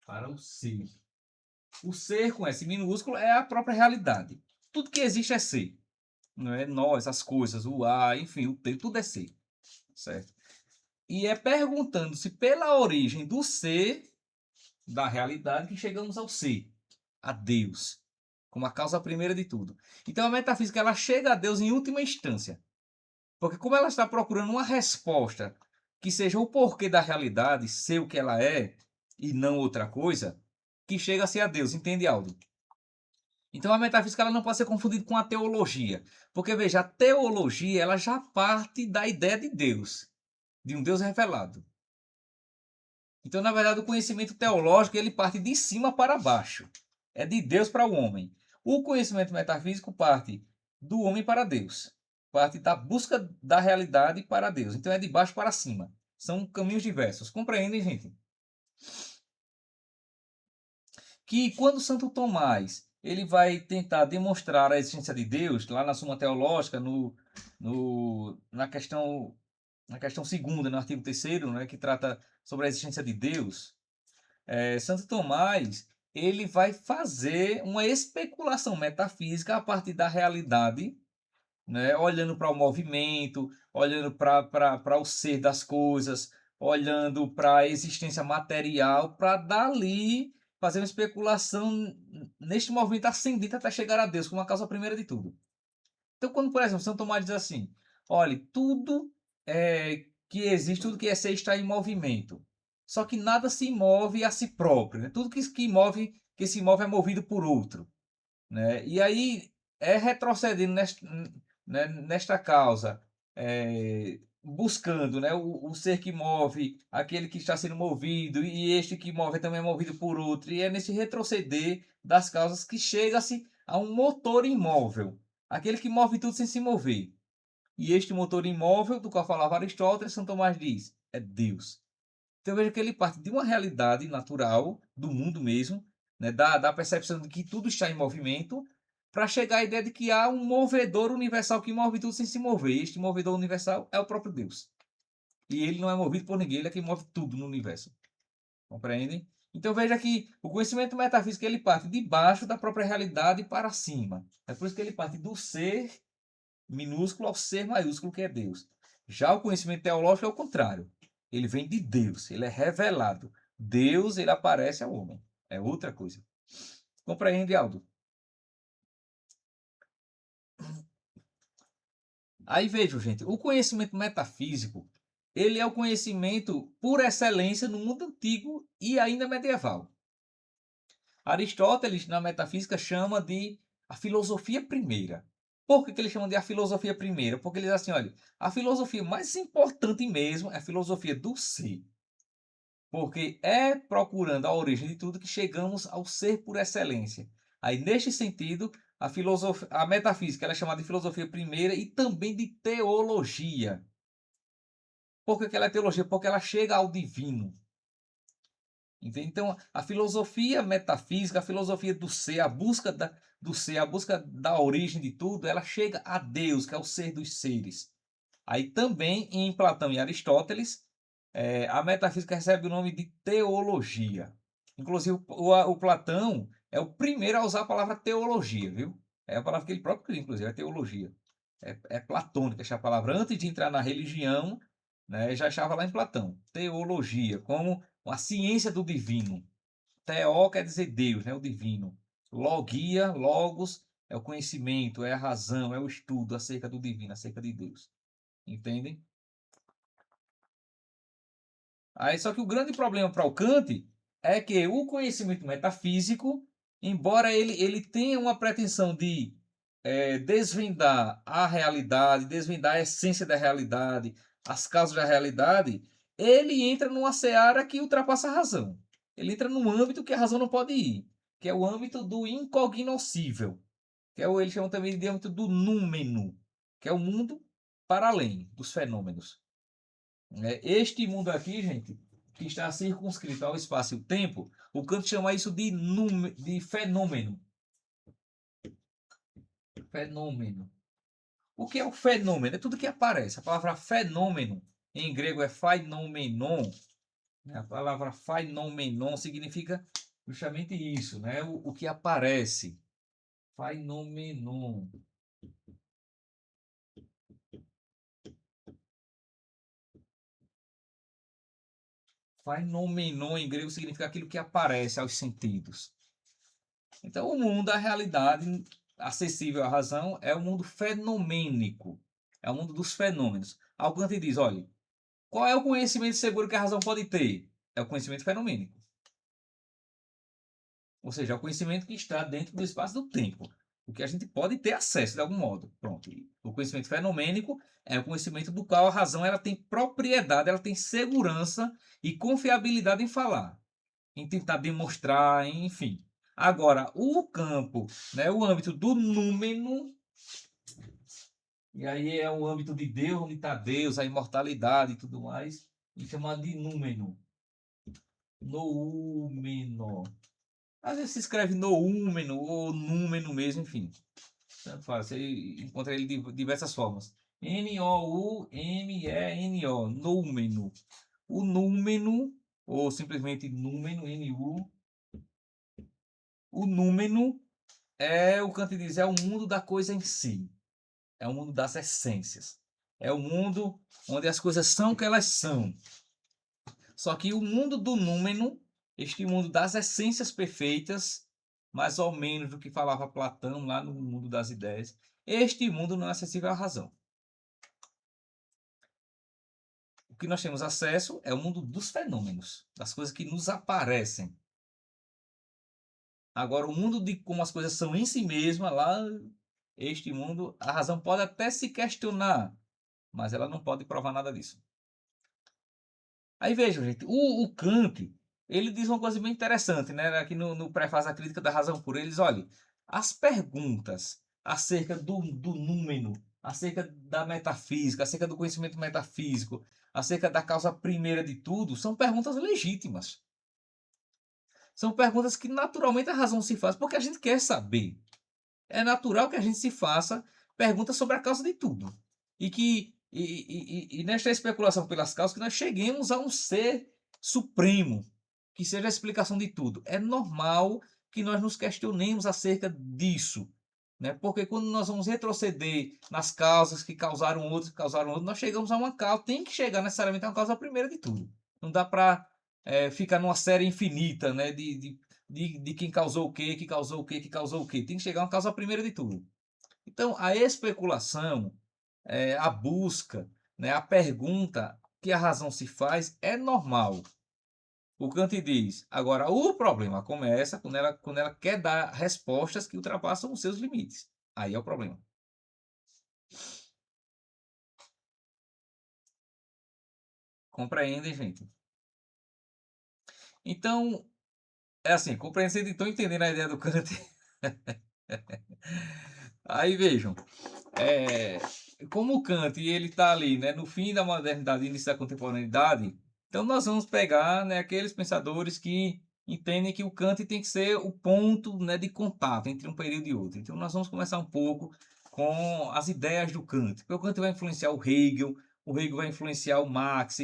para o ser. O ser com S minúsculo é a própria realidade. Tudo que existe é ser. Não é nós, as coisas, o ar, enfim, o tempo, tudo é ser. Certo? E é perguntando-se pela origem do ser, da realidade, que chegamos ao ser, a Deus, como a causa primeira de tudo. Então a metafísica ela chega a Deus em última instância. Porque como ela está procurando uma resposta que seja o porquê da realidade ser o que ela é e não outra coisa, que chega a ser a Deus, entende, Aldo? Então a metafísica ela não pode ser confundida com a teologia, porque veja, a teologia ela já parte da ideia de Deus, de um Deus revelado. Então, na verdade, o conhecimento teológico ele parte de cima para baixo, é de Deus para o homem. O conhecimento metafísico parte do homem para Deus, parte da busca da realidade para Deus. Então é de baixo para cima. São caminhos diversos. Compreendem, gente? Que quando Santo Tomás ele vai tentar demonstrar a existência de Deus, lá na Suma Teológica, na questão segunda, no artigo 3º, né, que trata sobre a existência de Deus, Santo Tomás ele vai fazer uma especulação metafísica a partir da realidade, né, olhando para o movimento, olhando para o ser das coisas, olhando para a existência material, para dali fazer uma especulação neste movimento ascendente até chegar a Deus, como a causa primeira de tudo. Então, quando, por exemplo, São Tomás diz assim, olha, tudo que existe, tudo que é ser está em movimento. Só que nada se move a si próprio. Né? Tudo que se move é movido por outro. Né? E aí é retrocedendo nesta causa, buscando, né, o ser que move, aquele que está sendo movido, e este que move também é movido por outro. E é nesse retroceder das causas que chega-se a um motor imóvel, aquele que move tudo sem se mover. E este motor imóvel, do qual falava Aristóteles, São Tomás diz, é Deus. Então veja que ele parte de uma realidade natural, do mundo mesmo, né, da percepção de que tudo está em movimento, para chegar à ideia de que há um movedor universal que move tudo sem se mover. E este movedor universal é o próprio Deus. E ele não é movido por ninguém, ele é quem move tudo no universo. Compreendem? Então veja que o conhecimento metafísico ele parte de baixo da própria realidade para cima. É por isso que ele parte do ser minúsculo ao ser maiúsculo, que é Deus. Já o conhecimento teológico é o contrário. Ele vem de Deus, ele é revelado. Deus, ele aparece ao homem. É outra coisa. Compreende, Aldo? Aí vejam, gente, o conhecimento metafísico, ele é o conhecimento por excelência no mundo antigo e ainda medieval. Aristóteles, na metafísica, chama de a filosofia primeira. Por que ele chama de a filosofia primeira? Porque ele diz assim, olha, a filosofia mais importante mesmo é a filosofia do ser. Porque é procurando a origem de tudo que chegamos ao ser por excelência. Aí, neste sentido, a metafísica ela é chamada de filosofia primeira e também de teologia. Por que ela é teologia? Porque ela chega ao divino. Entende? Então, a filosofia metafísica, a filosofia do ser, do ser, a busca da origem de tudo, ela chega a Deus, que é o ser dos seres. Aí também, em Platão e Aristóteles, a metafísica recebe o nome de teologia. Inclusive, o Platão é o primeiro a usar a palavra teologia, viu? É a palavra que ele próprio cria, inclusive, é teologia. É platônica essa palavra. Antes de entrar na religião, né, já estava lá em Platão. Teologia, como a ciência do divino. Teó quer dizer Deus, né, o divino. Logia, logos, é o conhecimento, é a razão, é o estudo acerca do divino, acerca de Deus. Entendem? Aí, só que o grande problema para o Kant é que o conhecimento metafísico, embora ele tenha uma pretensão de desvendar a realidade, desvendar a essência da realidade, as causas da realidade, ele entra numa seara que ultrapassa a razão. Ele entra num âmbito que a razão não pode ir, que é o âmbito do incognoscível, que é ele chama também de âmbito do númeno, que é o mundo para além dos fenômenos. Este mundo aqui, gente, que está circunscrito ao espaço e ao tempo, o Kant chama isso de fenômeno. Fenômeno. O que é o fenômeno? É tudo que aparece. A palavra fenômeno, em grego, é phainommenon. A palavra phainommenon significa justamente isso, né? O que aparece. Phainommenon. Phainommenon em grego significa aquilo que aparece aos sentidos. Então, o mundo, a realidade acessível à razão, é o mundo fenomênico. É o mundo dos fenômenos. Alguém te diz, olha, qual é o conhecimento seguro que a razão pode ter? É o conhecimento fenomênico. Ou seja, é o conhecimento que está dentro do espaço do tempo. O que a gente pode ter acesso de algum modo. Pronto. O conhecimento fenomênico é o conhecimento do qual a razão ela tem propriedade, ela tem segurança e confiabilidade em falar, em tentar demonstrar, enfim. Agora, o campo, né, o âmbito do númeno, e aí é o âmbito de Deus, onde está Deus, a imortalidade e tudo mais, e chamado de númeno. Noúmeno. Às vezes se escreve noúmeno ou númeno mesmo, enfim. Tanto faz, você encontra ele de diversas formas. Noumeno, noúmeno. O númeno, ou simplesmente númeno, NU. O númeno é o Kant diz, é o mundo da coisa em si. É o mundo das essências. É o mundo onde as coisas são o que elas são. Só que o mundo do númeno, este mundo das essências perfeitas, mais ou menos do que falava Platão lá no mundo das ideias, este mundo não é acessível à razão. O que nós temos acesso é o mundo dos fenômenos, das coisas que nos aparecem. Agora, o mundo de como as coisas são em si mesmas, lá, este mundo, a razão pode até se questionar, mas ela não pode provar nada disso. Aí vejam, gente, o Kant, ele diz uma coisa bem interessante, né? Aqui no prefácio à crítica da razão pura, eles, olha, as perguntas acerca do númeno, acerca da metafísica, acerca do conhecimento metafísico, acerca da causa primeira de tudo, são perguntas legítimas. São perguntas que naturalmente a razão se faz, porque a gente quer saber. É natural que a gente se faça perguntas sobre a causa de tudo. E nesta especulação pelas causas que nós cheguemos a um ser supremo, que seja a explicação de tudo. É normal que nós nos questionemos acerca disso. Né? Porque quando nós vamos retroceder nas causas que causaram outros, nós chegamos a uma causa, tem que chegar necessariamente a uma causa primeira de tudo. Não dá para ficar numa série infinita, né? De quem causou o quê, que causou o quê, que causou o quê. Tem que chegar a uma causa primeira de tudo. Então, a especulação, a busca, né, a pergunta que a razão se faz é normal. O Kant diz. Agora, o problema começa quando ela quer dar respostas que ultrapassam os seus limites. Aí é o problema. Compreendem, gente? Então, é assim, compreendendo, então, entendendo a ideia do Kant. Aí vejam, é, como o Kant ele está ali, né, no fim da modernidade e início da contemporaneidade, então nós vamos pegar, né, aqueles pensadores que entendem que o Kant tem que ser o ponto, né, de contato entre um período e outro. Então nós vamos começar um pouco com as ideias do Kant, porque o Kant vai influenciar o Hegel vai influenciar o Marx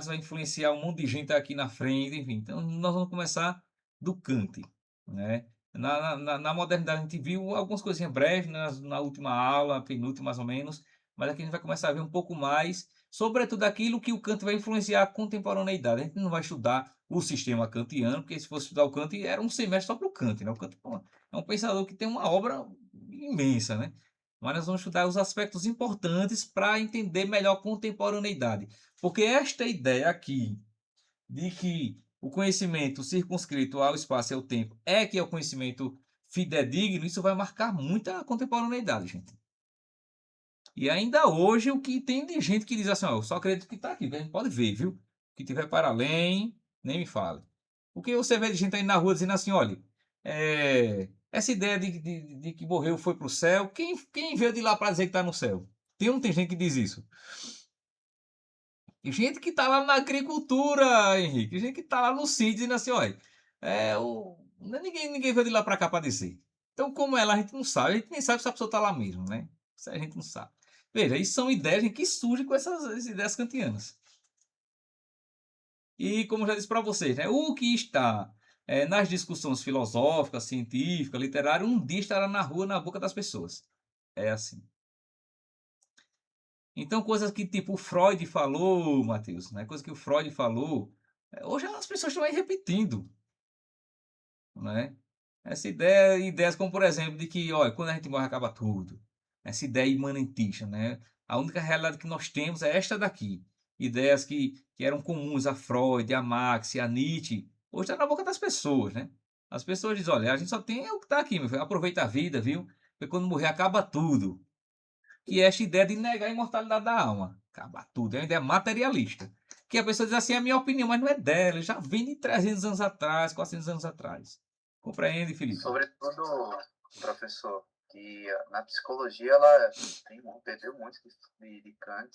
vai influenciar um monte de gente aqui na frente, enfim. Então nós vamos começar do Kant, né? Na modernidade a gente viu algumas coisinhas breves na última aula, penúltima mais ou menos, mas aqui a gente vai começar a ver um pouco mais, sobretudo aquilo que o Kant vai influenciar a contemporaneidade. A gente não vai estudar o sistema kantiano, porque se fosse estudar o Kant, era um semestre só para o Kant, né? O Kant pô, é um pensador que tem uma obra imensa, né? Mas nós vamos estudar os aspectos importantes para entender melhor a contemporaneidade. Porque esta ideia aqui de que o conhecimento circunscrito ao espaço e ao tempo é que é o conhecimento fidedigno, isso vai marcar muito a contemporaneidade, gente. E ainda hoje o que tem de gente que diz assim, ó, eu só acredito que está aqui, a gente pode ver, viu? O que tiver para além, nem me fale. O que você vê de gente aí na rua dizendo assim, olha, essa ideia de que morreu foi para o céu, quem veio de lá para dizer que está no céu? Tem ou não tem gente que diz isso? E gente que tá lá na agricultura, Henrique. Gente que tá lá no sítio dizendo assim, olha, ninguém veio de lá para cá para dizer. Então, como é lá, a gente não sabe. A gente nem sabe se a pessoa tá lá mesmo, né? Isso a gente não sabe. Veja, isso são ideias gente, que surgem com essas ideias kantianas. E, como eu já disse para vocês, né, o que está nas discussões filosóficas, científicas, literárias, um dia estará na rua, na boca das pessoas. É assim. Então, coisas que tipo o Freud falou, Matheus, né? Coisas que o Freud falou, hoje as pessoas estão aí repetindo, né? Essa ideia, ideias como, por exemplo, de que, olha, quando a gente morre acaba tudo. Essa ideia imanentista, né? A única realidade que nós temos é esta daqui. Ideias que eram comuns a Freud, a Marx, a Nietzsche, hoje está na boca das pessoas, né? As pessoas dizem, olha, a gente só tem o que está aqui, meu filho. Aproveita a vida, viu? Porque quando morrer acaba tudo. Que é esta ideia de negar a imortalidade da alma. Acaba tudo, é uma ideia materialista. Que a pessoa diz assim, é a minha opinião, mas não é dela, já vem de 300 anos atrás, 400 anos atrás. Compreende, Felipe? Sobretudo, professor, que na psicologia ela perdeu muito de Kant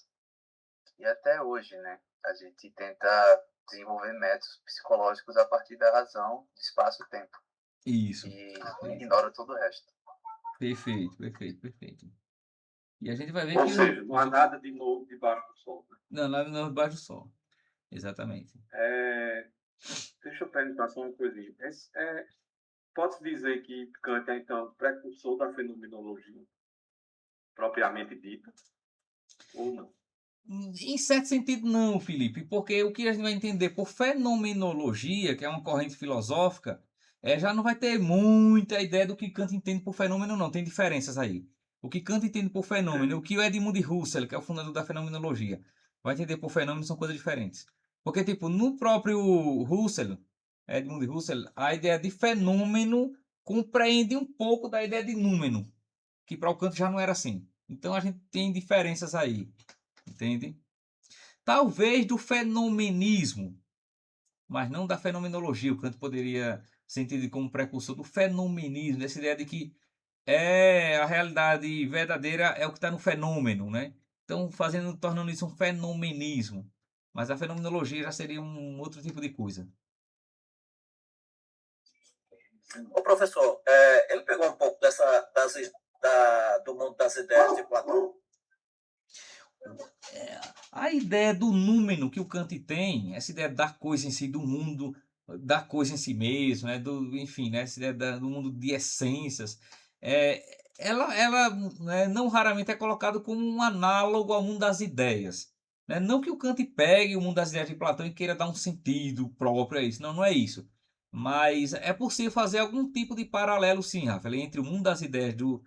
e até hoje, né? A gente tenta desenvolver métodos psicológicos a partir da razão, de espaço e tempo. Isso. E ignora todo o resto. Perfeito, perfeito, perfeito. E a gente vai ver Ou que... seja, não há nada de novo debaixo do sol. Né? Não, nada não debaixo do sol. Exatamente. Deixa eu perguntar só uma coisinha. Pode-se dizer que Kant é, então, precursor da fenomenologia, propriamente dita, ou não? Em certo sentido, não, Felipe, porque o que a gente vai entender por fenomenologia, que é uma corrente filosófica, já não vai ter muita ideia do que Kant entende por fenômeno, não. Tem diferenças aí. O que Kant entende por fenômeno, o que o Edmund Husserl, que é o fundador da fenomenologia, vai entender por fenômeno são coisas diferentes. Porque, tipo, no próprio Husserl, Edmund Husserl, a ideia de fenômeno compreende um pouco da ideia de númeno, que para o Kant já não era assim. Então a gente tem diferenças aí. Entende? Talvez do fenomenismo, mas não da fenomenologia. O Kant poderia ser entendido como precursor do fenomenismo, dessa ideia de que a realidade verdadeira é o que está no fenômeno, né? Então, tornando isso um fenomenismo. Mas a fenomenologia já seria um outro tipo de coisa. Ô, professor, ele pegou um pouco do mundo das ideias de Platão. A ideia do númeno que o Kant tem, essa ideia da coisa em si, do mundo, da coisa em si mesmo, né? Enfim, né? Essa ideia do mundo de essências, ela né, não raramente é colocado como um análogo ao mundo das ideias. Né? Não que o Kant pegue o mundo das ideias de Platão e queira dar um sentido próprio a isso. Não, não é isso. Mas é possível fazer algum tipo de paralelo, sim, Rafael, entre o mundo das ideias do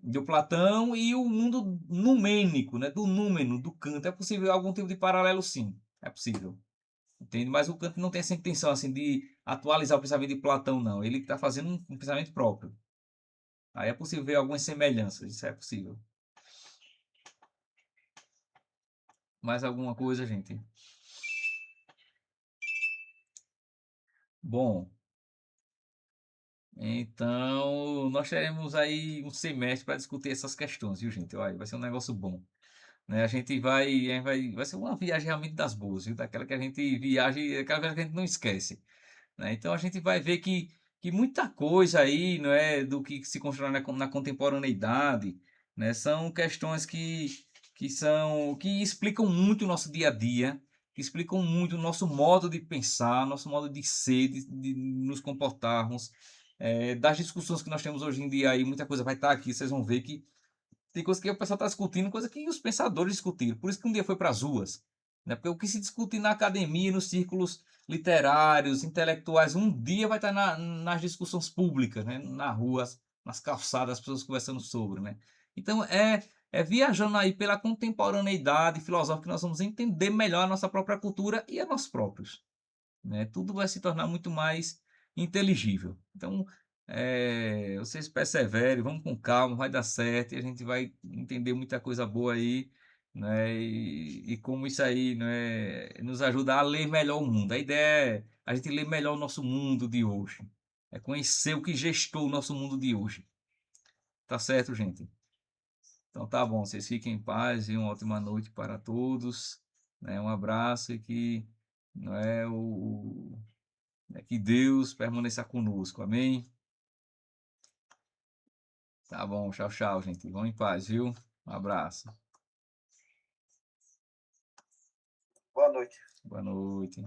do Platão e o mundo numênico, né, do númeno, do Kant. É possível algum tipo de paralelo, sim. É possível. Entende? Mas o Kant não tem essa intenção assim de atualizar o pensamento de Platão, não. Ele está fazendo um pensamento próprio. Aí é possível ver algumas semelhanças. Isso é possível. Mais alguma coisa, gente? Bom. Então, nós teremos aí um semestre para discutir essas questões, viu, gente? Olha, vai ser um negócio bom, né? Vai ser uma viagem realmente das boas, viu? Daquela que a gente viaja, aquela que a gente não esquece, né? Então a gente vai ver que muita coisa aí, não é, do que se constrói na contemporaneidade, né? São questões que explicam muito o nosso dia a dia, que explicam muito o nosso modo de pensar, nosso modo de ser, de nos comportarmos. Das discussões que nós temos hoje em dia aí, muita coisa vai estar aqui, vocês vão ver que tem coisa que o pessoal está discutindo, coisa que os pensadores discutiram. Por isso que um dia foi para as ruas. Né? Porque o que se discute na academia, nos círculos literários, intelectuais, um dia vai estar nas discussões públicas, né? Na rua, nas calçadas, as pessoas conversando sobre. Né? Então, é viajando aí pela contemporaneidade filosófica que nós vamos entender melhor a nossa própria cultura e a nós próprios. Né? Tudo vai se tornar muito mais inteligível. Então, vocês perseverem, vamos com calma, vai dar certo e a gente vai entender muita coisa boa aí, né? E como isso aí, né, nos ajuda a ler melhor o mundo. A ideia é a gente ler melhor o nosso mundo de hoje, é conhecer o que gestou o nosso mundo de hoje. Tá certo, gente? Então tá bom, vocês fiquem em paz e uma ótima noite para todos, né? Um abraço e que não é que Deus permaneça conosco. Amém? Tá bom, tchau, tchau, gente. Vão em paz, viu? Um abraço. Boa noite. Boa noite.